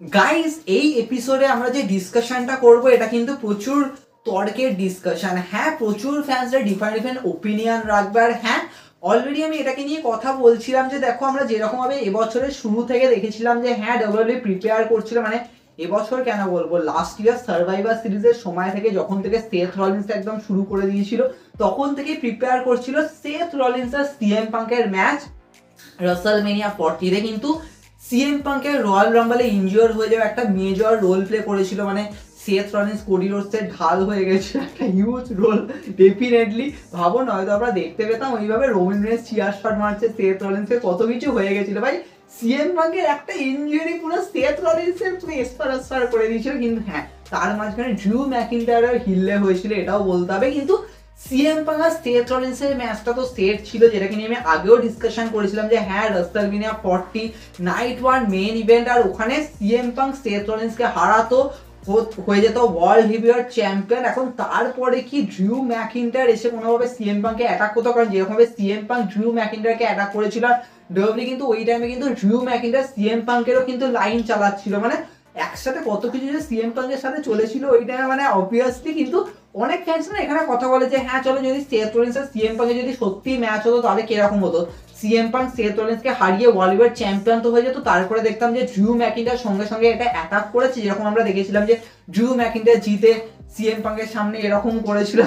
Guys এই এপিসোডে আমরা যে ডিসকাশনটা করব এটা কিন্তু প্রচুর তর্কের ডিসকাশন। হ্যাঁ, প্রচুর ফ্যান্সরা ডিফারেন্ট ওপিনিয়ন রাখবে। আর হ্যাঁ, অলরেডি আমি এটাকে নিয়ে কথা বলছিলাম যে দেখো আমরা যেরকম ভাবে এবছরের শুরু থেকে দেখেছিলাম যে হ্যাঁ ডব্লিউডব্লিউই প্রিপেয়ার করছিল, মানে এবছর কেন বলবো, লাস্ট ইয়ার সার্ভাইভার সিরিজের সময় থেকে যখন থেকে সেথ রলিন্স একদম শুরু করে দিয়েছিল তখন থেকেই প্রিপেয়ার করছিল সেথ রলিন্স আর সিএম পাঙ্কের ম্যাচ রাসেলমেনিয়া 40-তে। কিন্তু সিএম পাঙ্কের রয়্যাল রাম্বলে ইনজিওর হয়ে যাওয়া একটা মেজর রোল প্লে করেছিল, মানে সেথ রলিন্স কোডি রোডসের ঢাল হয়ে গেছিল, একটা হিউজ রোল। ডেফিনেটলি ভাবো না হয়তো আমরা দেখতে পেতাম ওইভাবে রোমান রেন্স চিয়ার শট মারছে, সেথ রলিন্সের কত কিছু হয়ে গেছিল। ভাই সিএম পাঙ্কের একটা ইনজুরি পুরো সেথ রলিন্সের পুরো এসপার করে দিয়েছিল। কিন্তু হ্যাঁ, তার মাঝখানে ড্রু ম্যাকিন্টায়ার হিললে হয়েছিল, এটাও বলতে হবে। কিন্তু সিএম পাঙ্ক আর সেথ রলিন্সের ম্যাচটা তো সেট ছিল, যেটাকে নিয়ে আমি আগেও ডিসকাশন করেছিলাম যে হ্যাঁ WrestleMania 40 night one main event, আর ওখানে সিএম পাঙ্ক সেথ রলিন্সকে হারাতো, হয়ে যেত ওয়ার্ল্ড হেভিওয়েট চ্যাম্পিয়ন। এখন তারপরে কি ড্রু ম্যাকিন্টায়ার এসে কোনোভাবে সিএম পাঙ্ককে অ্যাটাক করতো, কারণ যেরকমভাবে সিএম পাঙ্ক ড্রু ম্যাকিন্টায়ারকে অ্যাটাক করেছিল, আর ডব্লিউডব্লিউই কিন্তু ওই টাইমে কিন্তু ড্রু ম্যাকিন্টায়ার সিএম পাঙ্কেরও কিন্তু লাইন চালাচ্ছিল, মানে একসাথে কত কিছু যে সিএম পাঙ্কের সাথে চলেছিল ওই টাইমে, মানে অবভিয়াসলি। কিন্তু অনেক ফ্যান্স না এখানে কথা বলে যে হ্যাঁ চলো যদি সেথ রলিন্স আর সিএম পাঙ্কে যদি সত্যি ম্যাচ হতো তাহলে কিরকম হতো, সিএম পাঙ্ক সেথ রলিন্সকে হারিয়ে ওয়ার্ল্ড হেভিওয়েট চ্যাম্পিয়ন তো হয়ে যেত, তারপরে দেখতাম যে ড্রু ম্যাকিন্টায়ার সঙ্গে সঙ্গে এটা অ্যাটাক করেছে, যেরকম আমরা দেখেছিলাম যে ড্রু ম্যাকিন্টায়ার জিতে সিএম পাঙ্কের সামনে এরকম করেছিল,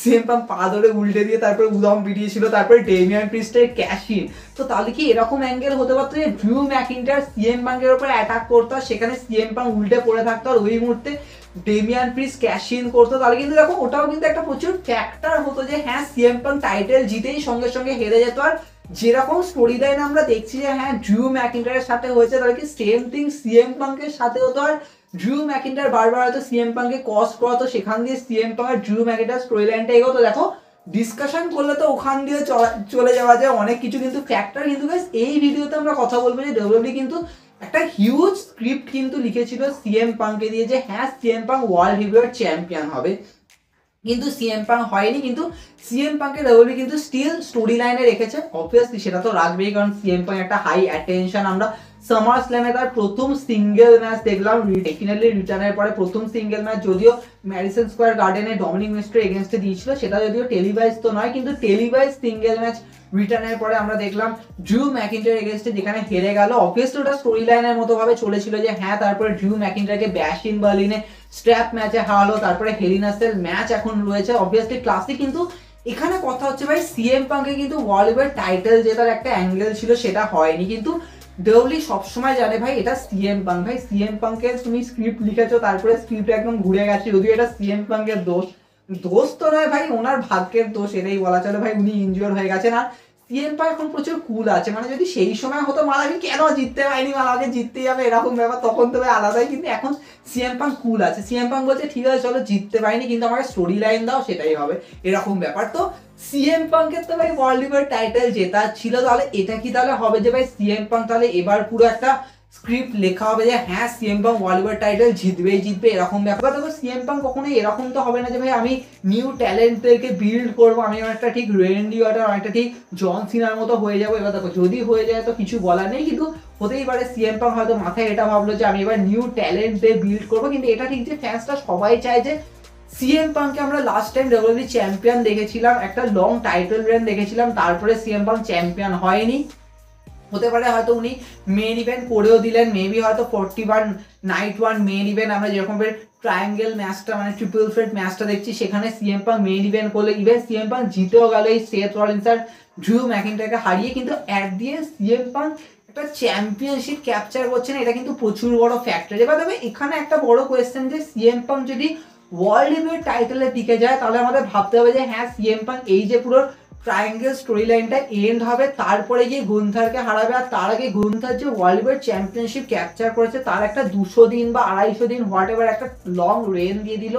সিএম পাঙ্ক পা ধরে উল্টে দিয়ে তারপরে উদম পিটিয়েছিল, তারপরে ডেমিয়ান প্রিস্টের ক্যাশ ইন। তো তাহলে কি এরকম অ্যাঙ্গেল হতে পারতো যে ড্রু ম্যাকিন্টায়ার সিএম পাঙ্কের উপরে অ্যাটাক করতো, সেখানে সিএম পাঙ্ক উল্টে পড়ে থাকতো, আর ওই মুহূর্তে ডেমিয়ান প্রিস্ট ক্যাশ ইন করতো, তাহলে কিন্তু দেখো ওটাও কিন্তু একটা প্রচুর ফ্যাক্টর হতো যে হ্যাঁ সিএম পাঙ্ক টাইটেল জিতেই সঙ্গে সঙ্গে হেরে যেত। আর যেরকম স্টোরি লাইন আমরা দেখছি যে হ্যাঁ ড্রু ম্যাকিন্টায়ারের সাথে হয়েছে, তাহলে কি সেম থিং সিএম পাঙ্কের সাথে হতো, আর ড্রু ম্যাকিন্টায়ার বারবার হয়তো সিএম পাঙ্ককে কস্ট করাতো, সেখান দিয়ে সিএম পাঙ্ক আর ড্রু ম্যাকিন্টায়ার স্টোরি লাইনটা এগোতো। দেখো ডিসকাশন করলে তো ওখান দিয়ে চলে যাওয়া যায় অনেক কিছু, কিন্তু ফ্যাক্টর কিন্তু এই ভিডিওতে আমরা কথা বলবো যে ডব্লিউডব্লিউই কিন্তু একটা হিউজ স্ক্রিপ্ট কিন্তু লিখেছিল সিএম পাঙ্ককে দিয়ে যে হ্যাঁ CM punk world heavyweight champion হবে, কিন্তু সিএম পাঙ্ক হয়নি। কিন্তু সিএম পাঙ্কের ডব্লিউডব্লিউই কিন্তু স্টিল স্টোরি লাইনে রেখেছে, অবভিয়াসলি সেটা তো রাখবেই, কারণ সিএম পাঙ্ক একটা হাই অ্যাটেনশন। আমরা সামার স্ল্যামে তার প্রথম সিঙ্গেল ম্যাচ দেখলাম, ডেফিনেটলি রিটার্নের পরে প্রথম সিঙ্গেল ম্যাচ, যদিও ম্যাডিসন স্কোয়ার গার্ডেনে ডমিনিক মিস্ট্রির এগেনস্টে দিয়েছিল, সেটা যদিও টেলিভাইজ তো নয়, কিন্তু টেলিভাইজ সিঙ্গেল ম্যাচ রিটার্নের পরে আমরা দেখলাম ড্রু ম্যাকিন্টায়ার এগেনস্টে, যেখানে হেরে গেল। অবভিয়াসলি ওটা স্টোরি লাইনের মতো ভাবে চলেছিল যে হ্যাঁ তারপরে ড্রু ম্যাকিন্টায়ারকে ব্যাশ ইন বার্লিনে স্ট্র্যাপ ম্যাচে হারালো, তারপরে হেল ইন আ সেল ম্যাচ এখন রয়েছে, অবভিয়াসলি ক্লাসিক। কিন্তু এখানে কথা হচ্ছে ভাই সিএম পাঙ্কে কিন্তু ওয়ার্ল্ড হেভিওয়েট টাইটেল জেতার একটা অ্যাঙ্গেল ছিল, সেটা হয়নি। কিন্তু ডব্লিউডব্লিউই সবসময় জানে ভাই এটা সিএম পাঙ্ক, ভাই সিএম পাঙ্কের তুমি স্ক্রিপ্ট লিখেছো, তারপরে স্ক্রিপ্ট একদম ঘুরে গেছে, যদিও এটা সিএম পাঙ্কের দোষ তো নয় ভাই, ওনার ভাগ্যের দোষ এটাই বলা চলে। ভাই উনি ইনজিওর হয়ে গেছেন, আর সিএম পাঙ্ক এখন প্রচুর কুল আছে, মানে যদি সেই সময় হতো মালাকে কেন জিততে পারিনি, মালাকে জিততেই হবে এরকম ব্যাপার, তখন তো ভাই আলাদাই। কিন্তু এখন সিএম পাঙ্ক কুল আছে, সিএম পাঙ্ক বলছে ঠিক আছে চলো জিততে পারিনি কিন্তু আমাকে স্টোরি লাইন দাও, সেটাই হবে, এরকম ব্যাপার। তো সিএম পাঙ্কের তো ভাই ওয়ার্ল্ড হেভিওয়েট টাইটেল জেতা ছিল, তাহলে এটা কি তাহলে হবে যে ভাই সিএম পাঙ্ক তাহলে এবার পুরো একটা স্ক্রিপ্ট লেখা হবে যে হ্যাঁ CM punk world heavyweight title জিতবে এরকম ব্যাপার। তবে সিএম পাঙ্ক কখনোই এরকম তো হবে না যে ভাই আমি নিউ ট্যালেন্টদেরকে বিল্ড করবো, আমি অনেকটা ঠিক রেন্ডি অর্ডার অনেকটা ঠিক জন সিনার মতো হয়ে যাবো। এবার দেখো যদি হয়ে যায় তো কিছু বলার নেই, কিন্তু হতেই পারে সিএম পাঙ্ক হয়তো মাথায় এটা ভাবলো যে আমি এবার নিউ ট্যালেন্টদের বিল্ড করবো। কিন্তু এটা ঠিক যে ফ্যান্সরা সবাই চায় যে সিএম পাঙ্ককে আমরা লাস্ট টাইম ডব্লিউডব্লিউই চ্যাম্পিয়ন দেখেছিলাম, একটা লং টাইটেল রেন দেখেছিলাম, তারপরে সিএম পাঙ্ক চ্যাম্পিয়ন হয়নি। হতে পারে হয়তো উনি মেন ইভেন্ট করেও দিলেন, মেবি হয়তো 41 নাইট ওয়ান মেন ইভেন্ট আমরা যেরকম ট্রায়াঙ্গেল ম্যাচটা মানে ট্রিপল থ্রেট ম্যাচটা দেখছি, সেখানে সিএম পাঙ্ক মেন ইভেন্ট করলে ইভেন সিএম পাঙ্ক জিতেও গেল এই সেথ রলিন্স আর ড্রু ম্যাকিন্টায়ারকে হারিয়ে, কিন্তু at the end CM punk একটা চ্যাম্পিয়নশিপ ক্যাপচার করছে না, এটা কিন্তু প্রচুর বড় ফ্যাক্টর। এবার তবে এখানে একটা বড় কোয়েশ্চেন যে সিএম পাঙ্ক যদি ওয়ার্ল্ড হেভিওয়েট টাইটেলে টিকে যায় তাহলে আমাদের ভাবতে হবে যে হ্যাঁ সিএম পাঙ্ক এই যে পুরো ট্রায়াঙ্গেল স্টোরি লাইনটা এন্ড হবে, তারপরে গিয়ে গুন্থারকে হারাবে, আর তার আগে গুন্থার যে ওয়ার্ল্ড হেভিওয়েট চ্যাম্পিয়নশিপ ক্যাপচার করেছে তার একটা 200 দিন বা 250 দিন হোয়াট এভার একটা লং রেন দিয়ে দিল,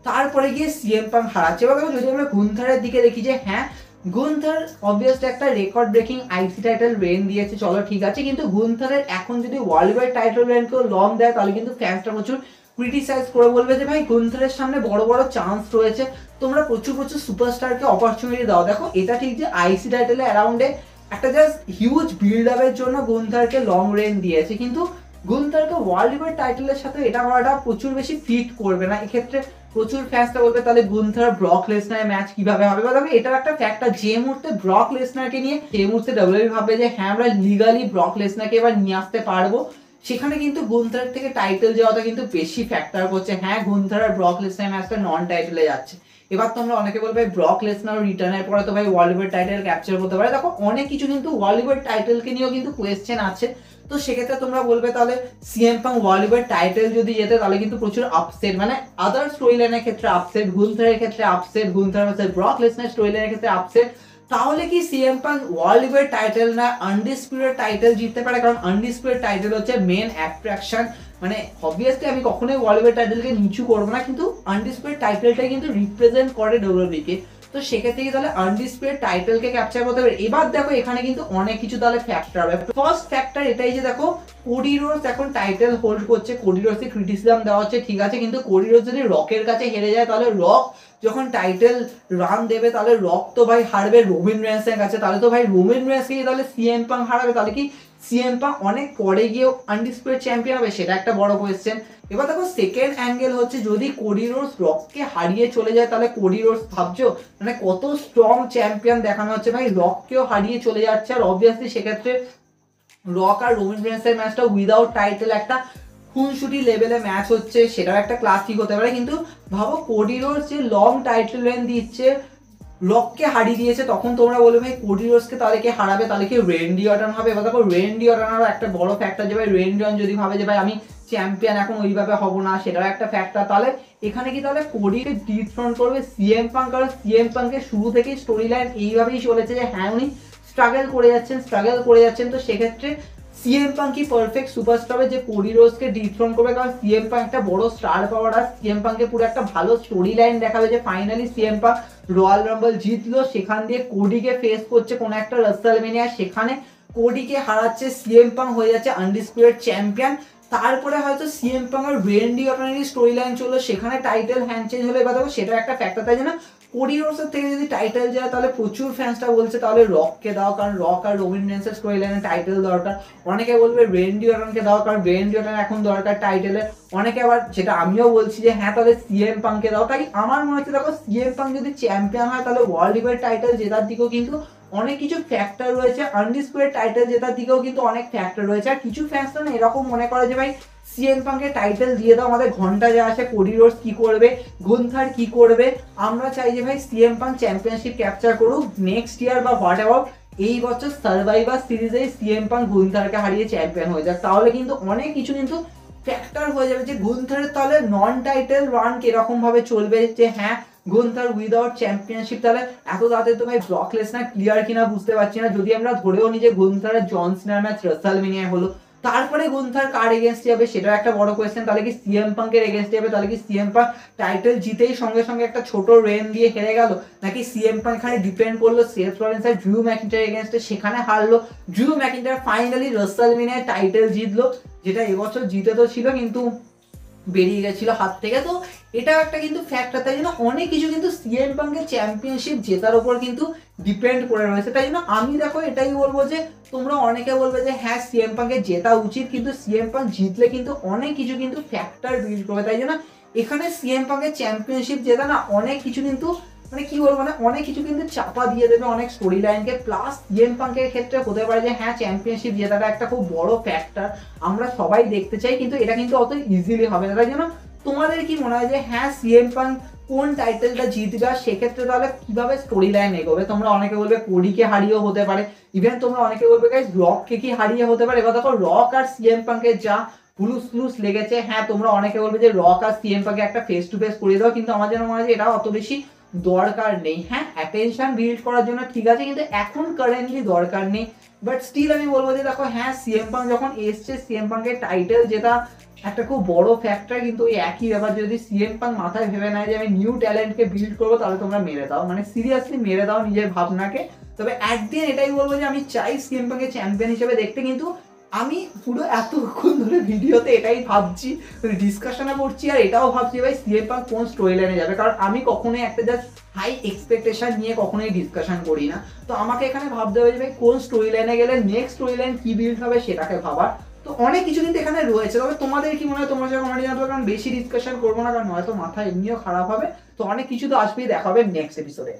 তারপরে গিয়ে সিএম পাঙ্ক হারাচ্ছে। এবার যদি আমরা গুন্থারের দিকে দেখি যে হ্যাঁ গুন্থার অবভিয়াসলি একটা রেকর্ড ব্রেকিং আইসি টাইটেল রেন দিয়েছে, চলো ঠিক আছে, কিন্তু গুন্থারের এখন যদি ওয়ার্ল্ড হেভিওয়েট টাইটেল রেনকেও লং দেয় তাহলে কিন্তু ফ্যান্সটা প্রচুর ক্রিটিসাইজ করে বলবে যে ভাই গুন্থারের সামনে বড় বড় চান্স রয়েছে, তোমরা প্রচুর সুপারস্টারকে অপরচুনিটি দাও। দেখো এটা ঠিক যে আইসি টাইটেলের অ্যারাউন্ডে একটা জাস্ট হিউজ বিল্ড আপের জন্য গুন্থারকে লং রেন দিয়েছে, কিন্তু গুন্থারকে ওয়ার্ল্ড হেভিওয়েট টাইটেলের সাথে এটা করাটা প্রচুর বেশি ফিট করবে না। এক্ষেত্রে প্রচুর ফ্যান্সরা বলবে তাহলে গুন্থার ব্রক লেসনারের ম্যাচ কিভাবে হবে, বা তবে এটার একটা ফ্যাক্টর, যে মুহূর্তে ব্রক লেসনারকে নিয়ে সেই মুহূর্তে ডাব্লিউডাব্লিউই ভাববে যে হ্যাঁ আমরা লিগালি ব্রক লেসনারকে এবার নিয়ে আসতে পারবো, সেখানে কিন্তু গুন্থার থেকে টাইটেল যাওয়াটা কিন্তু বেশি ফ্যাক্টর করছে। হ্যাঁ গুন্থার আর ব্রক লেসনার ম্যাচটা নন টাইটেলে যাচ্ছে। এবার তোমরা অনেকে বলবে ব্রক লেসনার রিটার্নের পরে তো ভাই ওয়ার্ল্ড হেভিওয়েট টাইটেল ক্যাপচার করতে পারে। দেখো অনেক কিছু কিন্তু ওয়ার্ল্ড হেভিওয়েট টাইটেলকে নিয়েও কিন্তু কোয়েশ্চেন আছে। তো সেক্ষেত্রে তোমরা বলবে তাহলে সিএম পাং ওয়ার্ল্ড হেভিওয়েট টাইটেল যদি যেতে তাহলে কিন্তু প্রচুর আপসেট, মানে আদার স্টোরি লাইনের ক্ষেত্রে আপসেট, গুন্থারের ক্ষেত্রে upset, Gunther versus Brock Lesnar story লাইনের ক্ষেত্রে আপসেট। তাহলে কি সিএম পাং ওয়ার্ল্ড হেভিওয়েট টাইটেল না আনডিসপিউটেড টাইটেল জিততে পারে? কারণ আনডিসপিউটেড টাইটেল হচ্ছে মেন অ্যাট্রাকশন। মানে অবভিয়াসলি আমি কখনোই ওয়ার্ল্ড হেভিওয়েট টাইটেলকে নিচু করবো না, কিন্তু আনডিসপিউটেড টাইটেলটাই কিন্তু রিপ্রেজেন্ট করে ডাব্লিউডাব্লিউ কে। তো সেক্ষেত্রে কি তাহলে আনডিসপিউটেড টাইটেলকে ক্যাপচার করতে পারে? এবার দেখো এখানে কিন্তু অনেক কিছু তাহলে ফ্যাক্টর হবে। ফার্স্ট ফ্যাক্টর এটাই যে দেখো কোডি রোডস এখন টাইটেল হোল্ড করছে, কোডি রোডসকে ক্রিটিসিজম দেওয়া হচ্ছে, ঠিক আছে, কিন্তু কোডি রোডস যদি রকের কাছে হেরে যায় তাহলে রক যখন টাইটেল রান দেবে তাহলে রক তো ভাই হারবে রোমান রেন্সের কাছে, তাহলে তো ভাই রোমান রেন্সকে তাহলে সিএম পাং হারাবে, তাহলে কি সিএম পাং অনেক পরে গিয়েও আনডিসপিউটেড চ্যাম্পিয়ন হবে? সেটা একটা বড় কোয়েশ্চেন। এবার দেখো সেকেন্ড অ্যাঙ্গেল হচ্ছে যদি কোডি রোডস রককে হারিয়ে চলে যায় তাহলে কোডি রোডস ভাবছো মানে কত স্ট্রং চ্যাম্পিয়ন দেখানো হচ্ছে, ভাই রককেও হারিয়ে চলে যাচ্ছে। আর অবভিয়াসলি সেক্ষেত্রে রক আর রোমান রেন্সের ম্যাচটা উইদাউট টাইটেল একটা খুনসুটি লেভেলে ম্যাচ হচ্ছে, সেটাও একটা ক্লাসিক হতে পারে। কিন্তু ভাবো কোডি রোডস যে লং টাইটেল রেন দিচ্ছে, রককে হারিয়ে দিয়েছে, তখন তোমরা বলবে ভাই কোডি রোডসকে তাহলে কে হারাবে? তাহলে কি রেন্ডি অর্টন হবে? এবার দেখো রেন্ডি অর্টনেরও একটা বড় ফ্যাক্টর যে ভাই রেন্ডি অর্টন যদি ভাবে যে ভাই আমি চ্যাম্পিয়ন এখন ওইভাবে হব না, সেটাও একটা ফ্যাক্টর। তাহলে এখানে কি তাহলে কোডিকে ডিথ্রন করবে সিএম পাং? কারণ সিএম পাংকে শুরু থেকেই স্টোরি লাইন এইভাবেই চলেছে যে হ্যাঁ উনি স্ট্রাগল করে যাচ্ছেন। তো সেক্ষেত্রে সিএম পাং কি পারফেক্ট সুপারস্টার হবে যে কোডি রোডসকে ডিথ্রন করবে? কারণ সিএম পাং একটা বড় স্টার পাওয়ার, আর সিএম পাংকে পুরো একটা ভালো স্টোরি লাইন দেখাবে যে ফাইনালি সিএম পাং রয়্যাল রাম্বল জিতলো, সেখান দিয়ে কোডিকে ফেস করছে কোনো একটা রাসেলমেনিয়া, সেখানে কোডিকে হারাচ্ছে, সিএম পাং হয়ে যাচ্ছে আনডিসপিউটেড চ্যাম্পিয়ন। তারপরে হয়তো সিএম পাং আর রেন্ডি অর্টনের স্টোরি লাইন চললো, সেখানে টাইটেল হ্যান্ড চেঞ্জ হলে বা দেখো সেটা একটা ফ্যাক্টর। তাই জন্য কোডি রোডসের থেকে যদি টাইটেল যায় তাহলে প্রচুর ফ্যান্সরা বলছে তাহলে রককে দাও, কারণ রক আর রোমান রেন্সের স্টোরি লাইনে টাইটেল দরকার। অনেকে বলবে রেন্ডি অর্টনকে দাও, কারণ রেন্ডি অর্টন এখন দরকার টাইটেলে। অনেকে আবার যেটা আমিও বলছি যে হ্যাঁ তাহলে সিএম পাংকে দাও। তাই আমার মনে হচ্ছে দেখো সিএম পাং যদি চ্যাম্পিয়ন হয় তাহলে ওয়ার্ল্ড হেভিওয়েট টাইটেল জেতার দিকেও কিন্তু অনেক কিছু ফ্যাক্টর রয়েছে, আনডিসপিউটেড টাইটেল জেতার দিকেও কিন্তু অনেক ফ্যাক্টর রয়েছে। আর কিছু ফ্যান্সরা না এরকম মনে করে যে ভাই সিএম পাংকে টাইটেল দিয়ে দাও, আমাদের ঘন্টা যা আছে কোডি রোডস কি করবে, গুন্থার কি করবে, আমরা চাই যে ভাই সিএম পাং চ্যাম্পিয়নশিপ ক্যাপচার করুক নেক্সট ইয়ার বা হোয়াট এভার, এই বছর সার্ভাইভার সিরিজে সিএম পাং গুন্থারকে হারিয়ে চ্যাম্পিয়ন হয়ে যাক। তাহলে কিন্তু অনেক কিছু কিন্তু ফ্যাক্টর হয়ে যাবে যে গুন্থারের তাহলে নন টাইটেল রান কিরকম ভাবে চলবে, যে হ্যাঁ গুন্থার উইদাউট চ্যাম্পিয়নশিপ তাহলে এত তাড়াতাড়ি তো ভাই ব্রক লেসনার ক্লিয়ার কিনা বুঝতে পারছি না। যদি আমরা ধরেও নিই যে গুন্থারের জন সিনার ম্যাচ রাসেলমেনিয়া হলো, তারপরে গুন্থার কার এগেনস্টে যাবে সেটা একটা বড় কোয়েশ্চেন। তাহলে কি সিএম পাংকের এগেনস্টে যাবে? তাহলে কি সিএম পাং টাইটেল জিতেই সঙ্গে সঙ্গে একটা ছোট রেন দিয়ে হেরে গেল, নাকি সিএম পাং এখানে ডিপেন্ড করলো সেথ রলিন্স আর ড্রু ম্যাকিন্টায়ার এগেনস্টে, সেখানে হারলো, ড্রু ম্যাকিন্টায়ার ফাইনালি রাসেলমেনিয়ায় টাইটেল জিতলো, যেটা এবছর জিতে তো ছিল কিন্তু বেরিয়ে গেছিল হাত থেকে। তো এটা একটা কিন্তু ফ্যাক্টর। তাই জন্য অনেক কিছু কিন্তু সিএম পাংকের চ্যাম্পিয়নশিপ জেতার উপর কিন্তু ডিপেন্ড করে রয়েছে। তাই জন্য আমি দেখো এটাই বলবো যে তোমরা অনেকে বলবে যে হ্যাঁ সিএম পাংকে জেতা উচিত, কিন্তু সিএম পাং জিতলে কিন্তু অনেক কিছু কিন্তু ফ্যাক্টর বিল্ড করবে। তাই জন্য এখানে সিএম পাংকের চ্যাম্পিয়নশিপ জেতা না অনেক কিছু কিন্তু মানে কি বলবো না অনেক কিছু কিন্তু চাপা দিয়ে দেবে অনেক স্টোরি লাইনকে। প্লাস সিএম পাংকের ক্ষেত্রে হতে পারে যে হ্যাঁ চ্যাম্পিয়নশিপ জেতাটা একটা খুব বড় ফ্যাক্টর, আমরা সবাই দেখতে চাই, কিন্তু এটা কিন্তু অত ইজিলি হবে না। তাই জন্য তোমাদের কি মনে হয় যে হ্যাঁ সিএম পাং কোন টাইটেলটা জিতবে, আর সেক্ষেত্রে তাহলে কিভাবে স্টোরি লাইন এগোবে? তোমরা অনেকে বলবে কোডিকে হারিয়েও হতে পারে, ইভেন তোমরা অনেকে বলবে গাইস রককে কি হারিয়ে হতে পারে। এবার দেখো রক আর সিএম পাংকের যা হুলুস লেগেছে, হ্যাঁ তোমরা অনেকে বলবে যে রক আর সিএম পাংকে একটা ফেস টু ফেস করিয়ে দাও, কিন্তু আমার যেন মনে হয় যে এটা অত বেশি দরকার নেই। হ্যাঁ অ্যাটেনশন বিল্ড করার জন্য ঠিক আছে, কিন্তু এখন কারেন্টলি দরকার নেই। বাট স্টিল আমি বলবো যে দেখো হ্যাঁ সিএম পাং যখন এসছে, সিএম পাংকের টাইটেল যেটা একটা খুব বড় ফ্যাক্টর, কিন্তু ওই একই ব্যাপার যদি সিএম পাং মাথায় ভেবে নেয় যে আমি নিউ ট্যালেন্টকে বিল্ড করবো, তাহলে তোমরা মেরে দাও, মানে সিরিয়াসলি মেরে দাও নিজের ভাবনাকে। তবে একদিন এটাই বলবো যে আমি চাই সিএম পাংকে চ্যাম্পিয়ন হিসেবে দেখতে, কিন্তু আমি পুরো এতক্ষণ ধরে ভিডিওতে এটাই ভাবছি, ডিসকাশনে করছি, আর এটাও ভাবছি ভাই সিএম পাং কোন স্টোরি লাইনে যাবে, কারণ আমি কখনোই একটা জাস্ট হাই এক্সপেকটেশন নিয়ে কখনোই ডিসকাশন করি না। তো আমাকে এখানে ভাবতে হবে যে ভাই কোন স্টোরি লাইনে গেলে নেক্সট স্টোরি লাইন কি বিল্ড হবে সেটাকে ভাবার। তো অনেক কিছু কিন্তু এখানে রয়েছে। তবে তোমাদের কি মনে হয়, তোমরা যখন কমেন্ট জানাবে, কারণ বেশি ডিসকাশন করবো না, কারণ হয়তো মাথা এমনিও খারাপ হবে। তো অনেক কিছু তো আসবেই, দেখা হবে নেক্সট এপিসোডে।